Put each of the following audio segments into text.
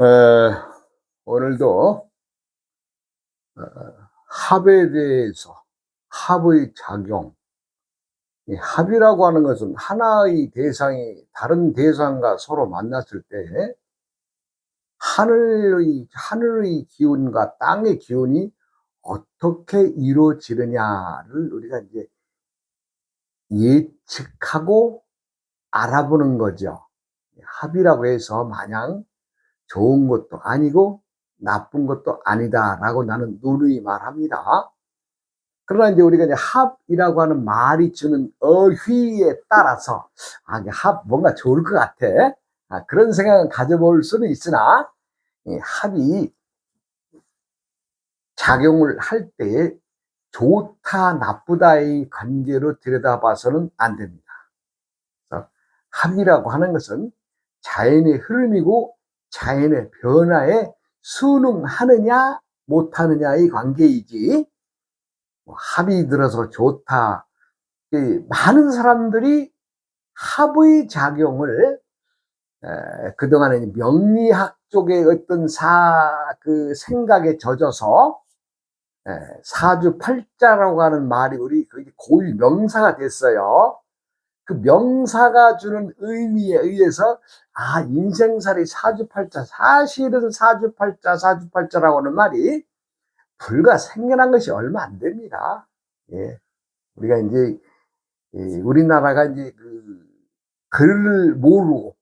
에, 오늘도 합에 대해서, 합의 작용, 이 합이라고 하는 것은 하나의 대상이 다른 대상과 서로 만났을 때 하늘의 기운과 땅의 기운이 어떻게 이루어지느냐를 우리가 이제 예측하고 알아보는 거죠. 합이라고 해서 마냥 좋은 것도 아니고 나쁜 것도 아니다라고 나는 누누이 말합니다. 그러나 이제 우리가 이제 합이라고 하는 말이 주는 어휘에 따라서 이게 합 뭔가 좋을 것 같아. 그런 생각은 가져볼 수는 있으나 이 합이 작용을 할 때 좋다 나쁘다의 관계로 들여다봐서는 안 됩니다. 그래서 합이라고 하는 것은 자연의 흐름이고 자연의 변화에 순응하느냐 못하느냐의 관계이지, 합이 들어서 좋다. 많은 사람들이 합의 작용을 그동안에 명리학 쪽의 어떤 그 생각에 젖어서 사주팔자라고 하는 말이 우리 고유 명사가 됐어요. 그 명사가 주는 의미에 의해서 인생살이 사주팔자, 사실은 사주팔자라고 하는 말이 불과 생겨난 것이 얼마 안 됩니다. 예. 우리가 이제 우리나라가 이제 글을 모르고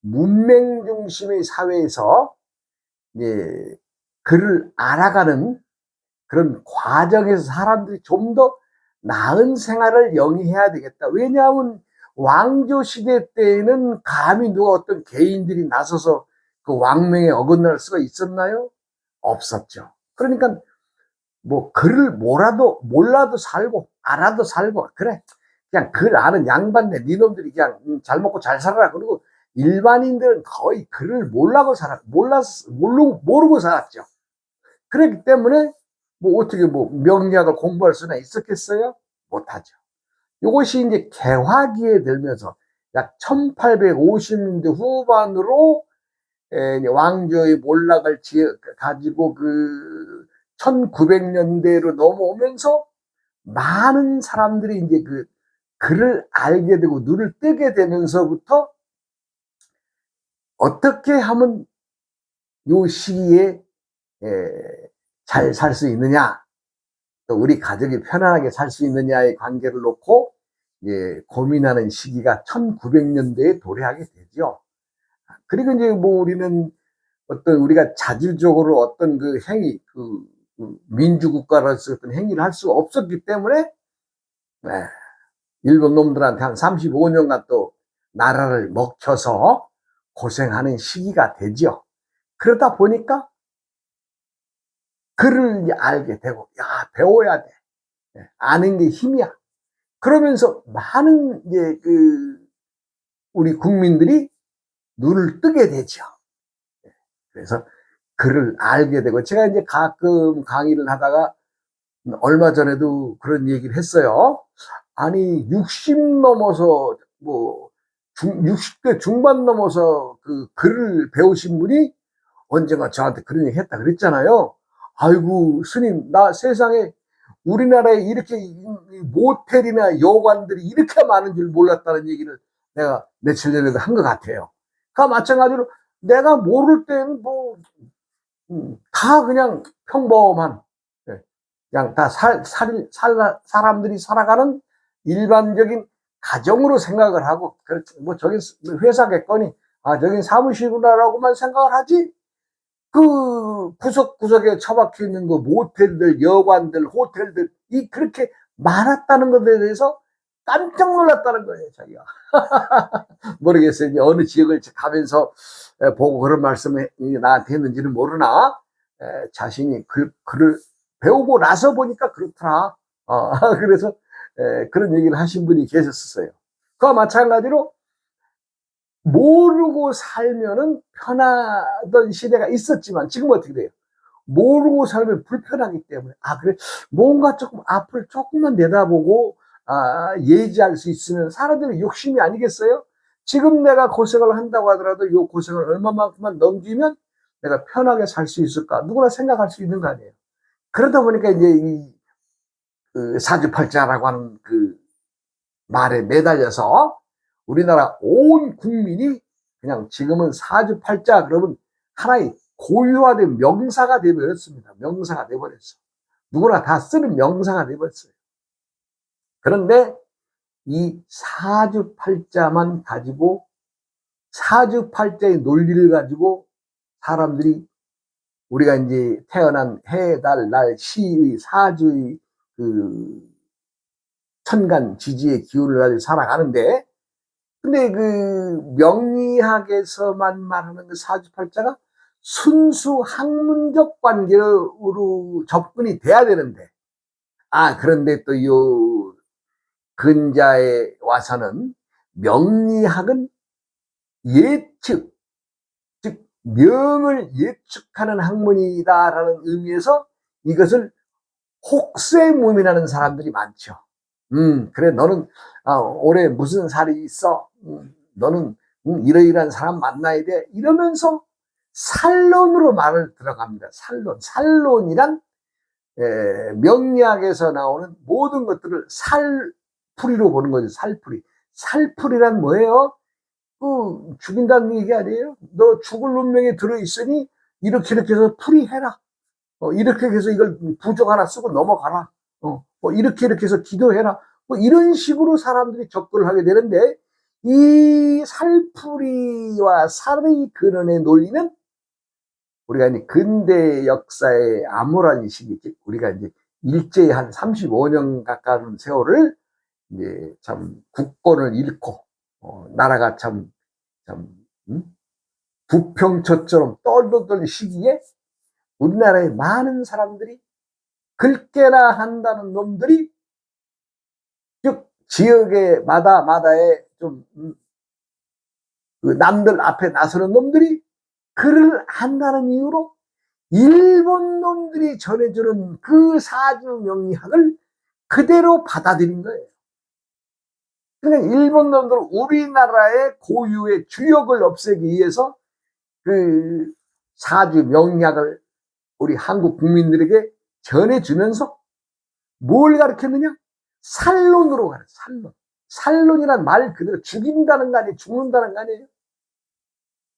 문맹 중심의 사회에서 이제 글을 알아가는 그런 과정에서 사람들이 좀 더 나은 생활을 영위해야 되겠다. 왜냐하면 왕조 시대 때에는 감히 누가 어떤 개인들이 나서서 그 왕명에 어긋날 수가 있었나요? 없었죠. 그러니까 뭐 글을 몰라도 살고 알아도 살고, 그래 그냥 글 아는 양반네 니놈들이 그냥 잘 먹고 잘 살아라. 그리고 일반인들은 거의 글을 모르고 살았죠. 그렇기 때문에 뭐 어떻게 명리학을 공부할 수나 있었겠어요? 못하죠. 이것이 이제 개화기에 들면서 약 1850년대 후반으로 왕조의 몰락을 가지고 1900년대로 넘어오면서 많은 사람들이 이제 글을 알게 되고 눈을 뜨게 되면서부터 어떻게 하면 이 시기에 잘 살 수 있느냐, 또 우리 가족이 편안하게 살 수 있느냐의 관계를 놓고 고민하는 시기가 1900년대에 도래하게 되죠. 그리고 이제 우리는 어떤 우리가 자질적으로 어떤 행위, 민주국가로서 어떤 행위를 할 수가 없었기 때문에 일본 놈들한테 한 35년간 또 나라를 먹혀서 고생하는 시기가 되죠. 그러다 보니까 글을 알게 되고, 배워야 돼. 아는 게 힘이야. 그러면서 많은 우리 국민들이 눈을 뜨게 되죠. 그래서 글을 알게 되고, 제가 이제 가끔 강의를 하다가 얼마 전에도 그런 얘기를 했어요. 아니 60 넘어서 60대 중반 넘어서 글을 배우신 분이 언젠가 저한테 그런 얘기 했다 그랬잖아요. 아이고 스님, 나 세상에 우리나라에 이렇게 모텔이나 여관들이 이렇게 많은 줄 몰랐다는 얘기를 내가 며칠 전에도 한 것 같아요. 마찬가지로 내가 모를 때는 다 그냥 평범한, 그냥 다 사람들이 살아가는 일반적인 가정으로 생각을 하고, 저긴 회사겠거니, 저긴 사무실구나라고만 생각을 하지, 구석구석에 처박혀 있는 모텔들, 여관들, 호텔들, 그렇게 많았다는 것에 대해서 깜짝 놀랐다는 거예요, 자기가. 모르겠어요. 이제 어느 지역을 가면서 보고 그런 말씀을 나한테 했는지는 모르나, 자신이 글을 배우고 나서 보니까 그렇더라. 그래서 그런 얘기를 하신 분이 계셨었어요. 그와 마찬가지로 모르고 살면은 편하던 시대가 있었지만 지금은 어떻게 돼요? 모르고 살면 불편하기 때문에 그래, 뭔가 조금 앞을 조금만 내다보고 예지할 수 있으면 사람들의 욕심이 아니겠어요? 지금 내가 고생을 한다고 하더라도 이 고생을 얼마만큼만 넘기면 내가 편하게 살 수 있을까? 누구나 생각할 수 있는 거 아니에요. 그러다 보니까 이제 그 사주팔자라고 하는 그 말에 매달려서 우리나라 온 국민이 그냥 지금은 사주팔자 그러면 하나의 고유화된 명사가 되어버렸습니다. 명사가 되어버렸어. 누구나 다 쓰는 명사가 되어버렸어요. 그런데 이 사주팔자만 가지고 사주팔자의 논리를 가지고 사람들이 우리가 이제 태어난 해, 달, 날, 시의 사주의 그 천간 지지의 기운을 가지고 살아가는데, 근데 그 명리학에서만 말하는 그 사주팔자가 순수 학문적 관계로 접근이 돼야 되는데, 그런데 또 요 근자에 와서는 명리학은 예측, 즉 명을 예측하는 학문이다라는 의미에서 이것을 혹세무민하는 사람들이 많죠. 그래 너는 올해 무슨 살이 있어? 너는 이러이러한 사람 만나야 돼. 이러면서 살론으로 말을 들어갑니다. 살론이란 명리학에서 나오는 모든 것들을 살풀이로 보는 거죠. 살풀이란 뭐예요? 죽인다는 얘기 아니에요? 너 죽을 운명에 들어있으니 이렇게 해서 풀이해라. 이렇게 해서 이걸 부적 하나 쓰고 넘어가라. 이렇게 해서 기도해라. 이런 식으로 사람들이 접근을 하게 되는데, 이 살풀이와 살의 근원의 논리는 우리가 이제 근대 역사의 암울한 시기, 우리가 이제 일제히 한 35년 가까운 세월을 이제 참 국권을 잃고, 나라가 참, 부평초처럼 떨던 시기에 우리나라의 많은 사람들이 긁게나 한다는 놈들이, 즉 지역의 마다에 좀 그 남들 앞에 나서는 놈들이 글을 한다는 이유로 일본 놈들이 전해주는 그 사주 명리학을 그대로 받아들인 거예요. 그러니까 일본 놈들은 우리나라의 고유의 주역을 없애기 위해서 그 사주 명리학을 우리 한국 국민들에게 전해주면서 뭘 가르쳤느냐? 살론으로 가르쳐. 살론이란 말 그대로 죽인다는 거 아니에요? 죽는다는 거 아니에요?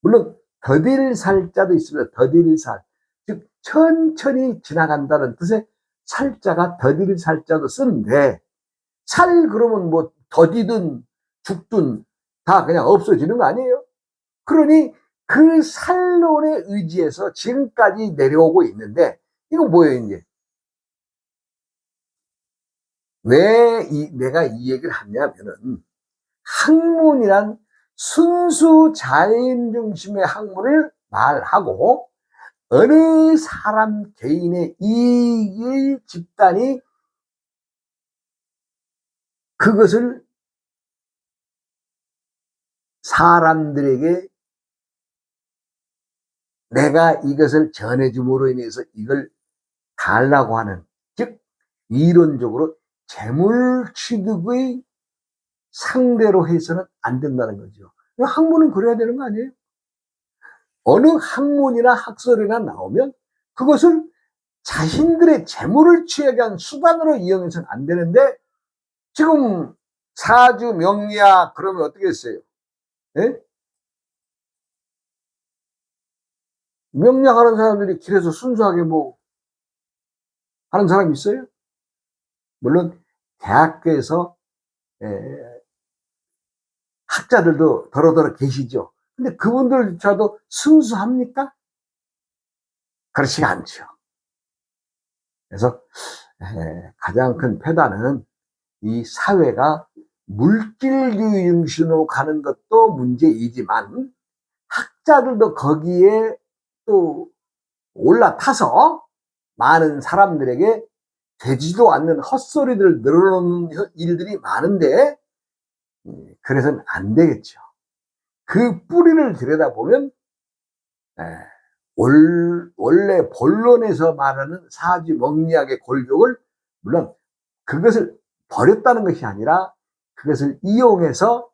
물론 더딜살자도 있습니다. 더딜살, 즉 천천히 지나간다는 뜻의 살자가 더딜살자도 쓰는데, 살 그러면 뭐 더디든 죽든 다 그냥 없어지는 거 아니에요? 그러니 그 살론에 의지해서 지금까지 내려오고 있는데, 이건 뭐예요? 이제 왜 내가 이 얘기를 하냐면은, 학문이란 순수 자연 중심의 학문을 말하고 어느 사람 개인의 이익의 집단이 그것을 사람들에게 내가 이것을 전해줌으로 인해서 이걸 달라고 하는, 즉 이론적으로 재물 취득의 상대로 해서는 안 된다는 거죠. 학문은 그래야 되는 거 아니에요? 어느 학문이나 학설이나 나오면 그것을 자신들의 재물을 취하기 위한 수단으로 이용해서는 안 되는데, 지금 사주 명리학 그러면 어떻게 했어요? 예? 명리학 하는 사람들이 길에서 순수하게 뭐 하는 사람 있어요? 물론 대학교에서 학자들도 더러더러 계시죠. 근데 그분들조차도 순수합니까? 그렇지가 않죠. 그래서 가장 큰 폐단은 이 사회가 물질주의 중심으로 가는 것도 문제이지만, 학자들도 거기에 또 올라타서 많은 사람들에게 되지도 않는 헛소리들을 늘어놓는 일들이 많은데, 그래서는 안 되겠죠. 그 뿌리를 들여다보면 원래 본론에서 말하는 사주 명리학의 골격을, 물론 그것을 버렸다는 것이 아니라 그것을 이용해서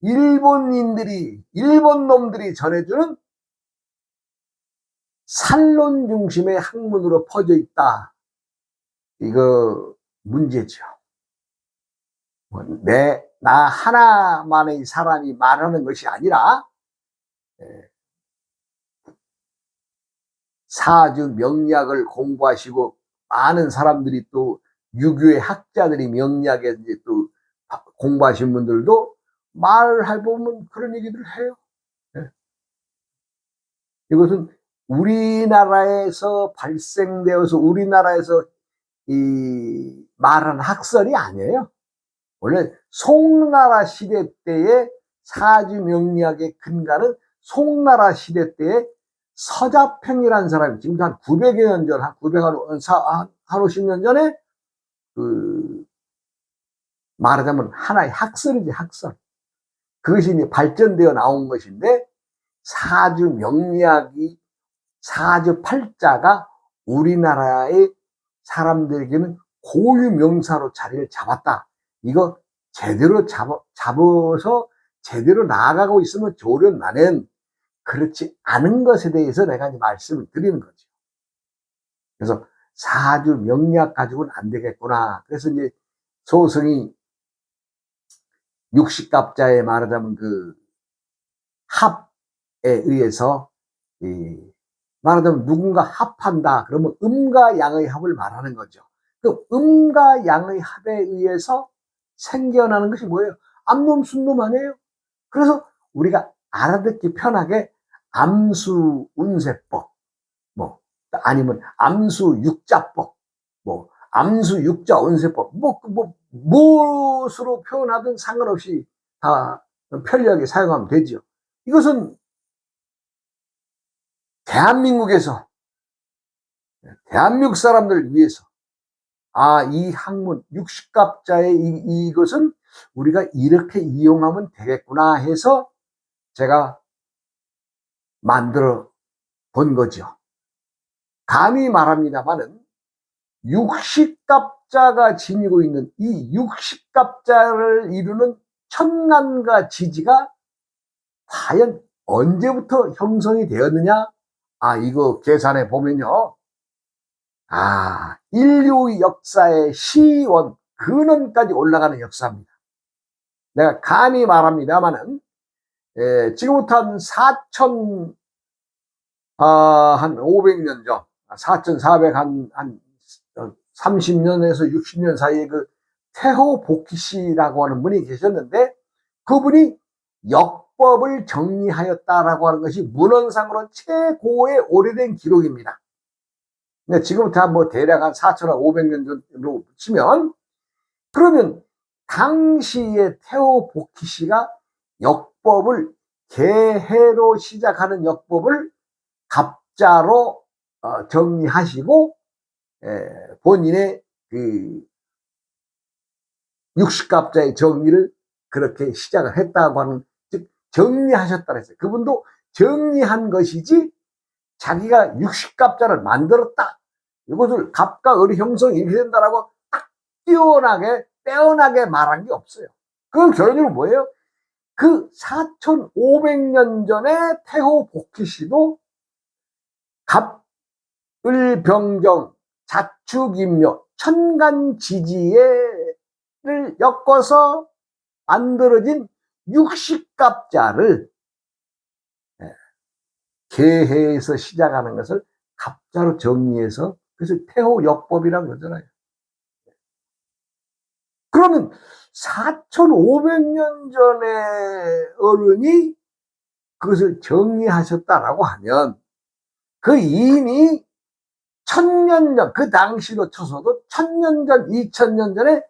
일본 놈들이 전해주는 산론 중심의 학문으로 퍼져 있다. 이거 문제죠. 나 하나만의 사람이 말하는 것이 아니라 사주 명리학을 공부하시고 많은 사람들이 또 유교의 학자들이 명리학에 이제 또 공부하신 분들도 말을 해보면 그런 얘기들을 해요. 이것은 우리나라에서 발생되어서 우리나라에서 이 말하는 학설이 아니에요. 원래 송나라 시대 때의 사주 명리학의 근간은 송나라 시대 때의 서자평이라는 사람이 지금 한 900여 년 전, 한 50년 전에 말하자면 하나의 학설이지, 학설. 그것이 이제 발전되어 나온 것인데, 사주 명리학이, 사주 팔자가 우리나라의 사람들에게는 고유 명사로 자리를 잡았다. 이거 제대로 잡아서 제대로 나아가고 있으면 좋으련만은 그렇지 않은 것에 대해서 내가 이제 말씀을 드리는 거죠. 그래서 사주 명리학 가지고는 안 되겠구나. 그래서 이제 소승이 60갑자에 말하자면 그 합에 의해서 말하자면 누군가 합한다. 그러면 음과 양의 합을 말하는 거죠. 그 음과 양의 합에 의해서 생겨나는 것이 뭐예요? 암놈, 순놈 아니에요? 그래서 우리가 알아듣기 편하게 암수 운세법, 뭐, 아니면 암수 육자법, 뭐, 암수 육자 운세법, 무엇으로 표현하든 상관없이 다 편리하게 사용하면 되죠. 이것은 대한민국에서, 대한민국 사람들을 위해서, 이 학문, 60갑자의 이것은 우리가 이렇게 이용하면 되겠구나 해서 제가 만들어 본 거죠. 감히 말합니다만은 60갑자가 지니고 있는 이 60갑자를 이루는 천간과 지지가 과연 언제부터 형성이 되었느냐? 이거 계산해 보면요. 인류 역사의 시원, 근원까지 올라가는 역사입니다. 내가 감히 말합니다만은, 지금부터 한 500년 전, 4,400, 한 30년에서 60년 사이에 그 태호 복희씨라고 하는 분이 계셨는데, 그분이 역법을 정리하였다라고 하는 것이 문헌상으로 최고의 오래된 기록입니다. 지금부터 뭐 대략 한 4,500년 전으로 치면, 그러면 당시에 태호 복희씨가 역법을 개해로 시작하는 역법을 갑자로 정리하시고 본인의 그 60갑자의 정리를 그렇게 시작을 했다고 하는, 즉 정리하셨다 했어요. 그분도 정리한 것이지 자기가 60갑자를 만들었다, 이것을 갑과 을의 형성이 이렇게 된다라고 딱 빼어나게 말한 게 없어요. 그건 결론적으로 뭐예요? 그 4,500년 전에 태호 복희씨도 갑, 을, 병정, 자축인묘, 천간지지를 엮어서 만들어진 60갑자를 개해에서 시작하는 것을 갑자로 정리해서, 그래서 태호역법이라고 그러잖아요. 그러면 4,500년 전에 어른이 그것을 정리하셨다라고 하면 그 이미 1,000년 전, 그 당시로 쳐서도 1,000년 전, 2,000년 전에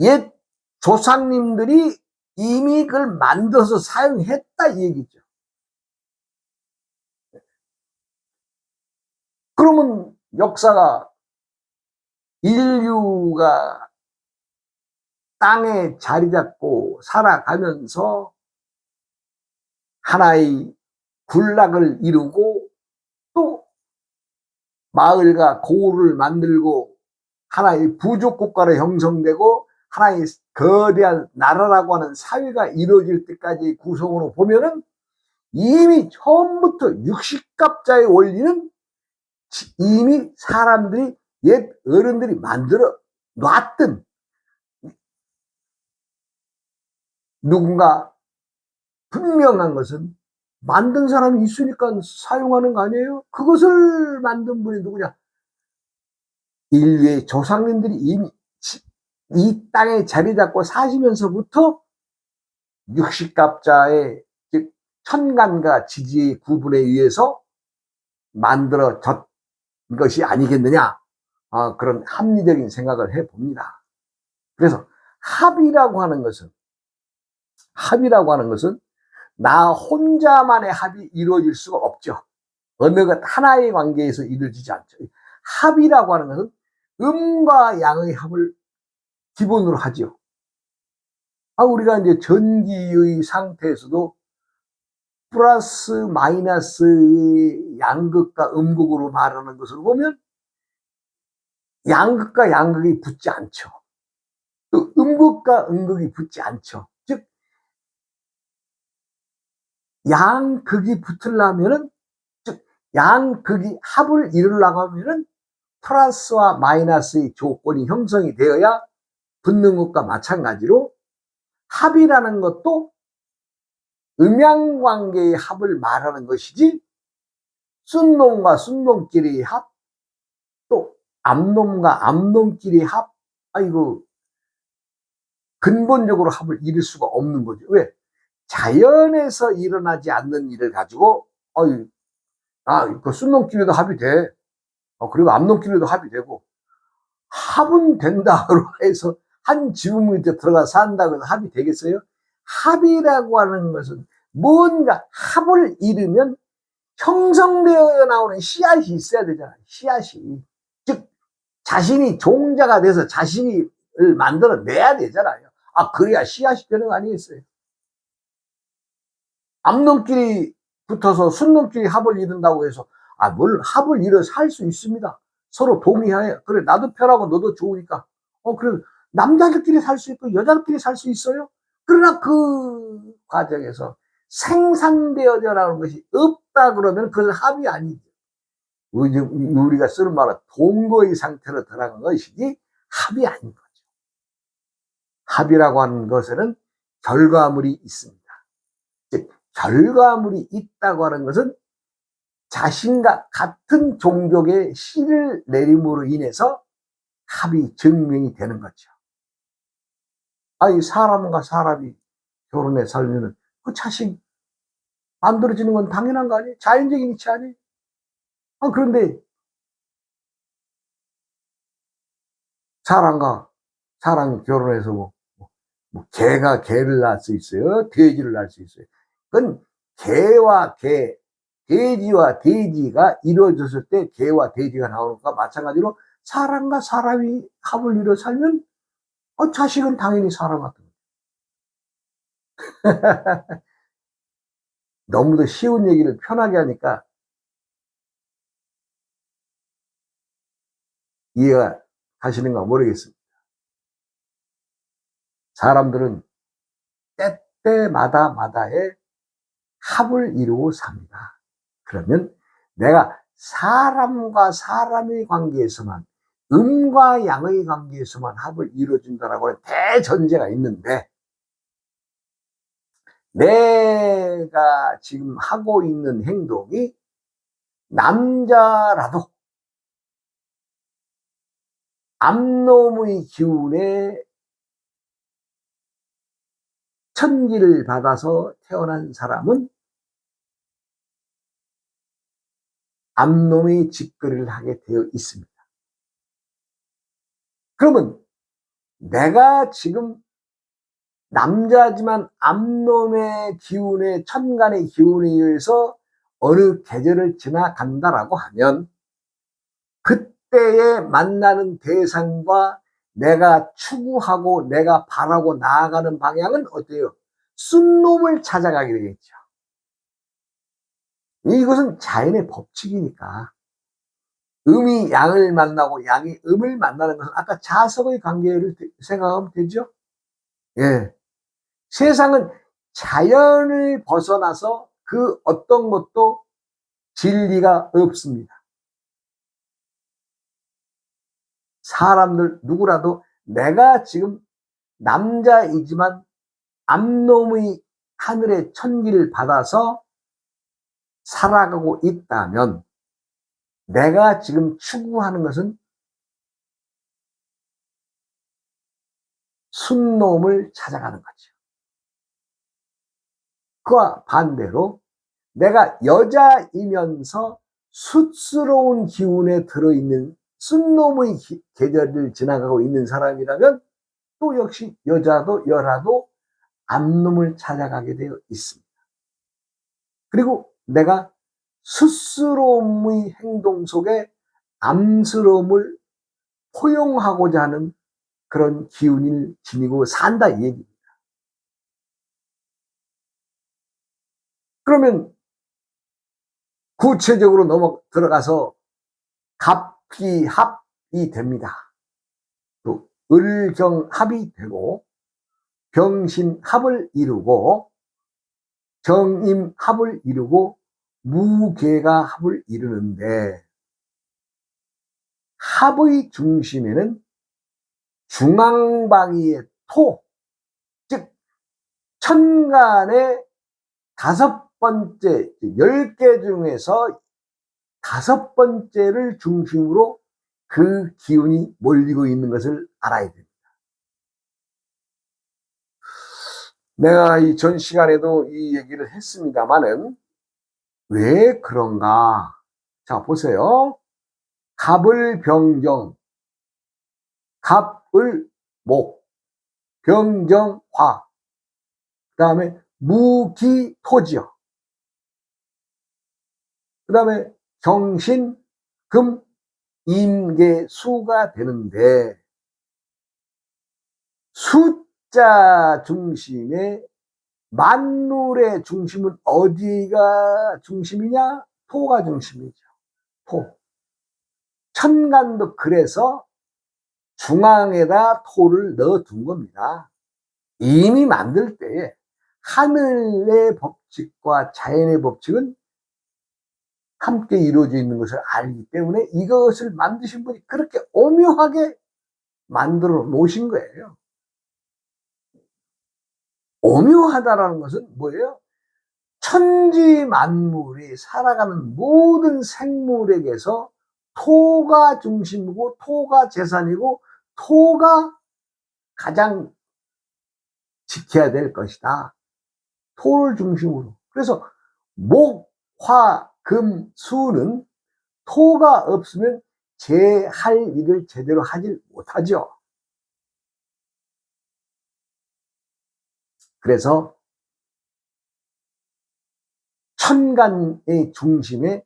옛 조상님들이 이미 그걸 만들어서 사용했다 이 얘기죠. 그러면 역사가, 인류가 땅에 자리 잡고 살아가면서 하나의 군락을 이루고 또 마을과 고을을 만들고 하나의 부족국가로 형성되고 하나의 거대한 나라라고 하는 사회가 이루어질 때까지 구성으로 보면은 이미 처음부터 육식갑자의 원리는 이미 사람들이 옛 어른들이 만들어 놨던, 누군가 분명한 것은 만든 사람이 있으니까 사용하는 거 아니에요? 그것을 만든 분이 누구냐? 인류의 조상님들이 이미 이 땅에 자리 잡고 사시면서부터 육식갑자의, 즉 천간과 지지의 구분에 의해서 만들어졌 것이 아니겠느냐, 그런 합리적인 생각을 해봅니다. 그래서 합이라고 하는 것은 나 혼자만의 합이 이루어질 수가 없죠. 어느 것 하나의 관계에서 이루어지지 않죠. 합이라고 하는 것은 음과 양의 합을 기본으로 하죠. 우리가 이제 전기의 상태에서도 플러스 마이너스의 양극과 음극으로 말하는 것을 보면 양극과 양극이 붙지 않죠. 또 음극과 음극이 붙지 않죠. 즉 양극이 붙으려면은, 즉 양극이 합을 이루려고 하면은 플러스와 마이너스의 조건이 형성이 되어야 붙는 것과 마찬가지로 합이라는 것도 음양관계의 합을 말하는 것이지, 순놈과 순놈끼리의 합, 또 암놈과 암놈끼리의 합, 이거 근본적으로 합을 이룰 수가 없는 거죠. 왜? 자연에서 일어나지 않는 일을 가지고 그 순놈끼리도 합이 돼. 그리고 암놈끼리도 합이 되고, 합은 된다고 해서 한 지붕 밑에 들어가 산다고 해서 합이 되겠어요? 합이라고 하는 것은 뭔가 합을 이루면 형성되어 나오는 씨앗이 있어야 되잖아요. 씨앗이. 즉 자신이 종자가 돼서 자신을 만들어내야 되잖아요. 그래야 씨앗이 되는 거 아니겠어요? 암놈끼리 붙어서 순놈끼리 합을 이룬다고 해서 뭘 합을 이뤄 살 수 있습니다. 서로 동의하에, 그래 나도 편하고 너도 좋으니까 그래 남자들끼리 살 수 있고 여자들끼리 살 수 있어요. 그러나 그 과정에서 생산되어져 나오는 것이 없다 그러면 그것은 합이 아니죠. 우리가 쓰는 말은 동거의 상태로 들어간 것이지 합이 아닌 거죠. 합이라고 하는 것에는 결과물이 있습니다. 즉 결과물이 있다고 하는 것은 자신과 같은 종족의 씨를 내림으로 인해서 합이 증명이 되는 거죠. 사람과 사람이 결혼해 살면은 그 자식 만들어지는 건 당연한 거 아니에요? 자연적인 이치 아니에요? 그런데 사람이 결혼해서 뭐 개가 개를 낳을 수 있어요? 돼지를 낳을 수 있어요? 그건 개와 개, 돼지와 돼지가 이루어졌을 때 개와 돼지가 나오는 것과 마찬가지로 사람과 사람이 합을 이루어 살면 자식은 당연히 사람 같은 거예요. 너무도 쉬운 얘기를 편하게 하니까 이해가 가시는가 모르겠습니다. 사람들은 때때마다에 합을 이루고 삽니다. 그러면 내가 사람과 사람의 관계에서만, 음과 양의 관계에서만 합을 이루어준다라고 하는 대전제가 있는데, 내가 지금 하고 있는 행동이 남자라도 암놈의 기운에 천기를 받아서 태어난 사람은 암놈의 짓거리를 하게 되어 있습니다. 그러면 내가 지금 남자지만 암놈의 기운에, 천간의 기운에 의해서 어느 계절을 지나간다라고 하면 그때에 만나는 대상과 내가 추구하고 내가 바라고 나아가는 방향은 어때요? 순놈을 찾아가게 되겠죠. 이것은 자연의 법칙이니까. 음이 양을 만나고 양이 음을 만나는 것은 아까 자석의 관계를 생각하면 되죠. 예. 세상은 자연을 벗어나서 그 어떤 것도 진리가 없습니다. 사람들 누구라도 내가 지금 남자이지만 암놈의 하늘의 천기를 받아서 살아가고 있다면 내가 지금 추구하는 것은 순놈을 찾아가는 거죠. 그와 반대로 내가 여자이면서 숫스러운 기운에 들어있는 순놈의 계절을 지나가고 있는 사람이라면 또 역시 여자도 여라도 암놈을 찾아가게 되어 있습니다. 그리고 내가 숫스러움의 행동 속에 암스러움을 포용하고자 하는 그런 기운을 지니고 산다 이 얘기입니다. 그러면 구체적으로 들어가서 갑기합이 됩니다. 또 을경합이 되고 병신합을 이루고 정임합을 이루고 무괴가합을 이루는데 합의 중심에는 중앙방위의 토, 즉 천간의 5번째, 10개 중에서 5번째를 중심으로 그 기운이 몰리고 있는 것을 알아야 됩니다. 내가 이 전 시간에도 이 얘기를 했습니다마는 왜 그런가? 자, 보세요. 갑을 병정, 갑을 목, 병정 화, 그 다음에 무기 토지요. 그 다음에 경신 금 임계 수가 되는데 숫자 중심의 만물의 중심은 어디가 중심이냐? 토가 중심이죠. 토. 천간도 그래서 중앙에다 토를 넣어둔 겁니다. 이미 만들 때에 하늘의 법칙과 자연의 법칙은 함께 이루어져 있는 것을 알기 때문에 이것을 만드신 분이 그렇게 오묘하게 만들어 놓으신 거예요. 오묘하다라는 것은 뭐예요? 천지 만물이 살아가는 모든 생물에게서 토가 중심이고 토가 재산이고 토가 가장 지켜야 될 것이다. 토를 중심으로. 그래서 목, 화, 금, 수는 토가 없으면 제 할 일을 제대로 하지 못하죠. 그래서 천간의 중심에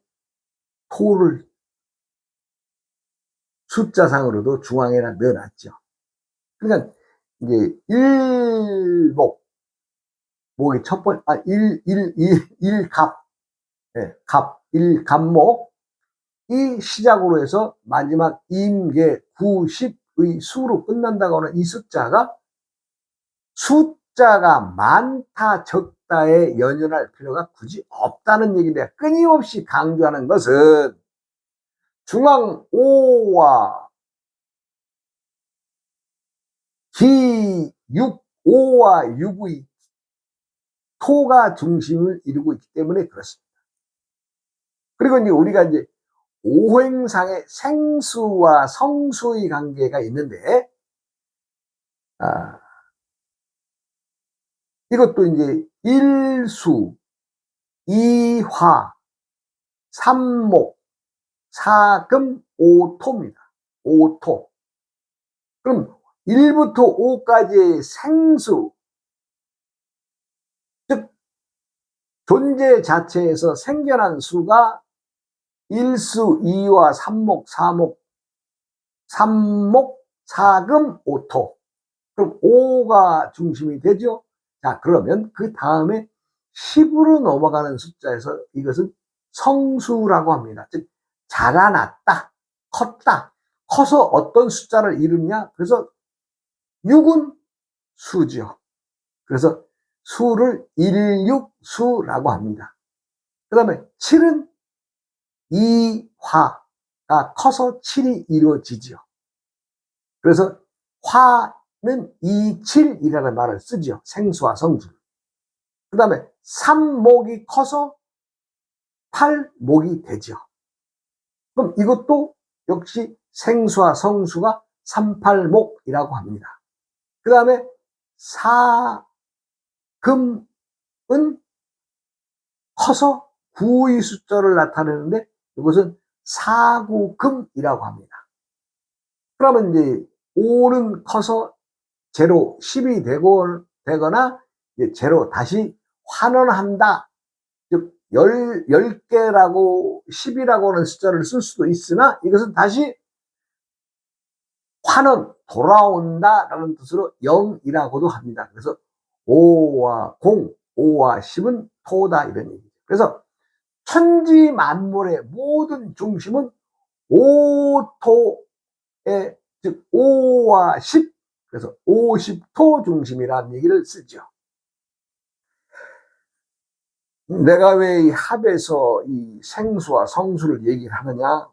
토를 숫자상으로도 중앙에다 넣어놨죠. 그러니까 이제 일목, 목이 첫 번째, 일갑, 네, 일갑목, 이 시작으로 해서 마지막 임계 90의 수로 끝난다고 하는 이 숫자가 많다 적다에 연연할 필요가 굳이 없다는 얘기인데 끊임없이 강조하는 것은 중앙 5와 기 6, 5와 6의 토가 중심을 이루고 있기 때문에 그렇습니다. 그리고 이제 우리가 이제 오행상의 생수와 성수의 관계가 있는데, 이것도 이제 일수, 이화, 삼목, 사금, 오토입니다. 오토. 그럼 1부터 5까지의 생수, 즉 존재 자체에서 생겨난 수가 일수, 이화, 삼목, 사금, 오토. 그럼 5가 중심이 되죠. 자, 그러면 그 다음에 10으로 넘어가는 숫자에서 이것은 성수라고 합니다. 즉 자라났다, 컸다. 커서 어떤 숫자를 이루냐? 그래서 6은 수죠. 그래서 수를 일육수라고 합니다. 그 다음에 7은 이화가 커서 7이 이루어지죠. 그래서 화는 27이라는 말을 쓰죠. 생수와 성수를. 그 다음에 3목이 커서 8목이 되죠. 그럼 이것도 역시 생수와 성수가 38목이라고 합니다. 그 다음에 사금은 커서 9의 숫자를 나타내는데 이것은 사구금이라고 합니다. 그러면 이제 5는 커서 제로 10이 되거나 이제 제로 다시 환원한다. 즉 10개라고 10이라고 하는 숫자를 쓸 수도 있으나 이것은 다시 환원 돌아온다라는 뜻으로 0이라고도 합니다. 그래서 5와 0, 5와 10은 토다 이런 얘기죠. 그래서 천지 만물의 모든 중심은 오토의 즉 5와 10 그래서 50토 중심이라는 얘기를 쓰죠. 내가 왜 이 합에서 이 생수와 성수를 얘기를 하느냐?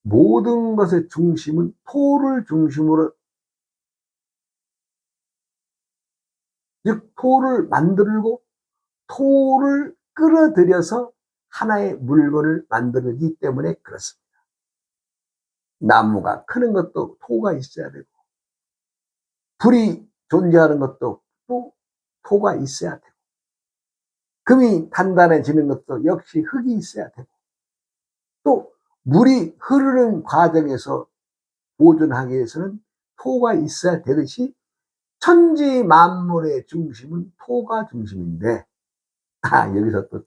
모든 것의 중심은 토를 중심으로 즉 토를 만들고 토를 끌어들여서 하나의 물건을 만들기 때문에 그렇습니다. 나무가 크는 것도 토가 있어야 되고 불이 존재하는 것도 또 토가 있어야 되고 금이 단단해지는 것도 역시 흙이 있어야 되고 또 물이 흐르는 과정에서 보존하기 위해서는 토가 있어야 되듯이 천지 만물의 중심은 토가 중심인데 여기서 또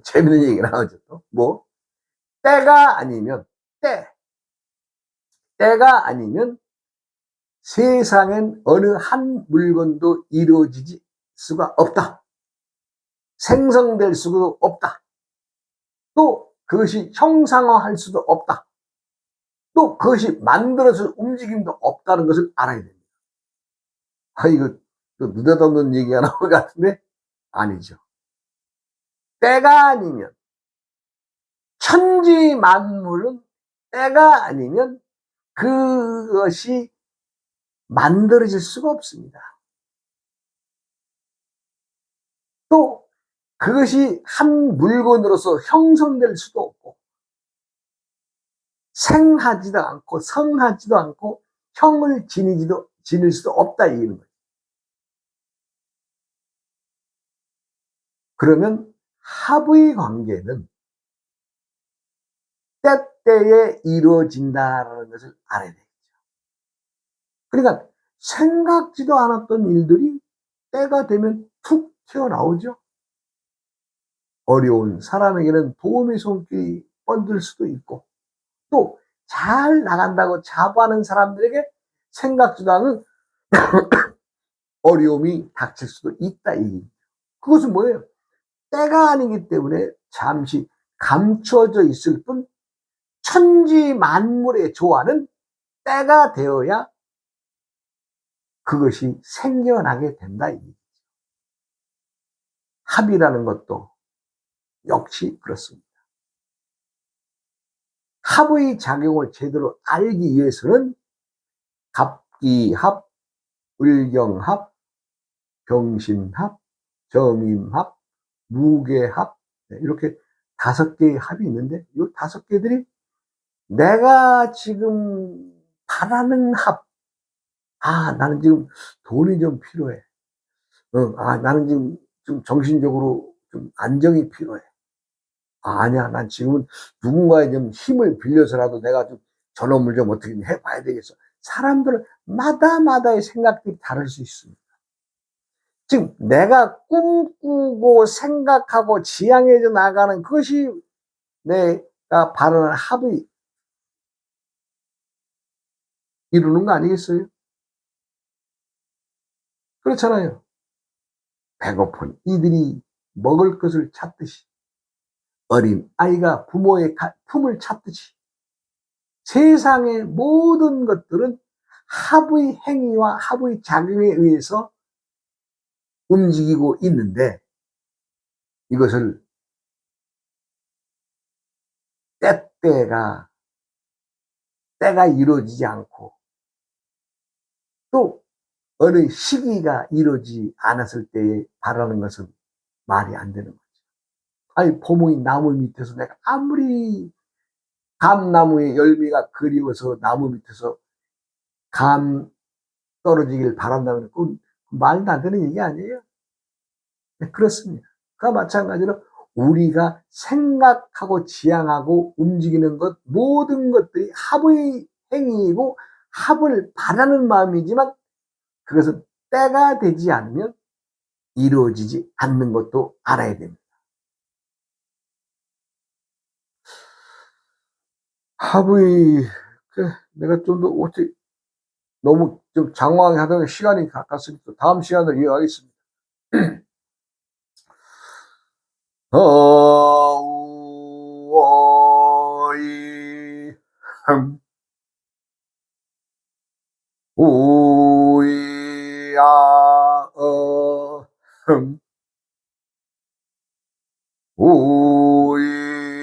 재밌는 얘기가 나오죠. 또 뭐 때가 아니면 때가 아니면 세상엔 어느 한 물건도 이루어지지 수가 없다. 생성될 수가 없다. 또 그것이 형상화할 수도 없다. 또 그것이 만들어서 움직임도 없다는 것을 알아야 됩니다. 이거 느닷없는 얘기가 나올 것 같은데 아니죠. 때가 아니면 천지 만물은 때가 아니면 그것이 만들어질 수가 없습니다. 또 그것이 한 물건으로서 형성될 수도 없고 생하지도 않고 성하지도 않고 형을 지닐 수도 없다 이런 거예요. 그러면 합의 관계는 때때에 이루어진다는 것을 알아야 되겠죠. 그러니까 생각지도 않았던 일들이 때가 되면 툭 튀어나오죠. 어려운 사람에게는 도움의 손길이 뻗을 수도 있고 또 잘 나간다고 자부하는 사람들에게 생각지도 않은 어려움이 닥칠 수도 있다. 그것은 뭐예요? 때가 아니기 때문에 잠시 감춰져 있을 뿐 천지 만물의 조화는 때가 되어야 그것이 생겨나게 된다. 합이라는 것도 역시 그렇습니다. 합의 작용을 제대로 알기 위해서는 갑기합, 을경합, 병신합, 점임합, 무게합 이렇게 5개의 합이 있는데 이 5개들이 내가 지금 바라는 합 나는 지금 돈이 좀 필요해. 나는 지금 좀 정신적으로 좀 안정이 필요해. 아니야, 난 지금은 누군가의 좀 힘을 빌려서라도 내가 좀 저놈을 좀 어떻게 해봐야 되겠어. 사람들은 마다마다의 생각들이 다를 수 있습니다. 즉, 내가 꿈꾸고 생각하고 지향해져 나가는 그것이 내가 바라는 합의 이루는 거 아니겠어요? 그렇잖아요. 배고픈 이들이 먹을 것을 찾듯이 어린 아이가 부모의 품을 찾듯이 세상의 모든 것들은 합의 행위와 합의 작용에 의해서 움직이고 있는데 이것을 때때가 때가 이루어지지 않고 또 어느 시기가 이루어지지 않았을 때에 바라는 것은 말이 안 되는 거죠. 아니 포목이 나무 밑에서 내가 아무리 감나무의 열매가 그리워서 나무 밑에서 감 떨어지길 바란다면 그건 말도 안 되는 얘기 아니에요? 네, 그렇습니다. 그와 마찬가지로 우리가 생각하고 지향하고 움직이는 것 모든 것들이 합의 행위이고 합을 바라는 마음이지만 그것은 때가 되지 않으면 이루어지지 않는 것도 알아야 됩니다. 합의 내가 좀 더 어떻게 너무 좀 장황하게 하다가 시간이 가깝습니다. 다음 시간으로 이어가겠습니다. 어우어이 오이야 오이야